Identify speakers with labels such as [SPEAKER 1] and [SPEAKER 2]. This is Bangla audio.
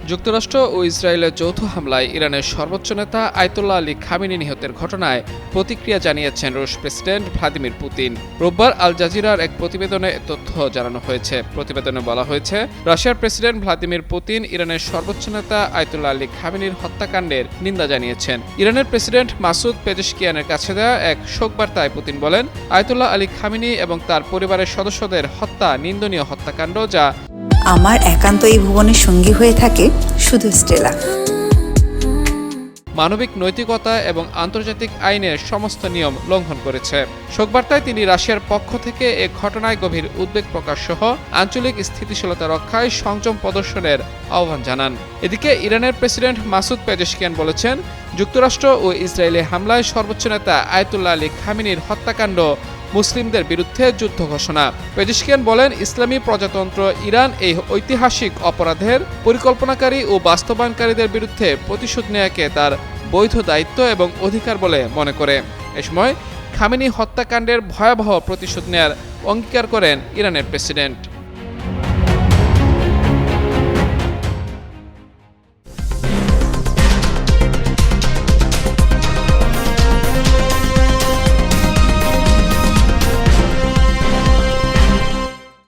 [SPEAKER 1] যুক্তরাষ্ট্র ও ইসরায়েলের যৌথ হামলায় ইরানের সর্বোচ্চ নেতা আয়াতুল্লাহ আলী খামেনি নিহতের ঘটনায় প্রতিক্রিয়া জানিয়েছেন রুশ প্রেসিডেন্ট ভ্লাদিমির পুতিন। রোববার আল জাজিরার এক প্রতিবেদনে তথ্য জানানো হয়েছে। প্রতিবেদনে বলা হয়েছে, রাশিয়ার প্রেসিডেন্ট ভ্লাদিমির পুতিন ইরানের সর্বোচ্চ নেতা আয়াতুল্লাহ আলী খামেনির হত্যাকাণ্ডের নিন্দা জানিয়েছেন। ইরানের প্রেসিডেন্ট মাসুদ পেজেশকিয়ানের কাছে দেওয়া এক শোকবার্তায় পুতিন বলেন, আয়াতুল্লাহ আলী খামেনি এবং তার পরিবারের সদস্যদের হত্যা নিন্দনীয় হত্যাকাণ্ড, যা
[SPEAKER 2] আমার একান্ত এই ভুবনের সঙ্গী হয়ে থাকে শুধু স্টেলা।
[SPEAKER 1] মানবিক নৈতিকতা এবং আন্তর্জাতিক আইনের সমস্ত নিয়ম লঙ্ঘন করেছে। শোকবার্তায় তিনি রাশিয়ার পক্ষ থেকে এ ঘটনায় গভীর উদ্বেগ প্রকাশ সহ আঞ্চলিক স্থিতিশীলতা রক্ষায় সংযম প্রদর্শনের আহ্বান জানান। এদিকে ইরানের প্রেসিডেন্ট মাসুদ পেজেশকিয়ান বলেছেন, যুক্তরাষ্ট্র ও ইসরায়েলি হামলায় সর্বোচ্চ নেতা আয়াতুল্লাহ আলী খামেনির হত্যাকাণ্ড মুসলিমদের বিরুদ্ধে যুদ্ধ ঘোষণা। পেজেশকিয়ান বলেন, ইসলামী প্রজাতন্ত্র ইরান এই ঐতিহাসিক অপরাধের পরিকল্পনাকারী ও বাস্তবায়নকারীদের বিরুদ্ধে প্রতিশোধ নেয়াকে তার বৈধ দায়িত্ব এবং অধিকার বলে মনে করে। এ সময় খামেনি হত্যাকাণ্ডের ভয়াবহ প্রতিশোধ নেয়ার অঙ্গীকার করেন ইরানের প্রেসিডেন্ট।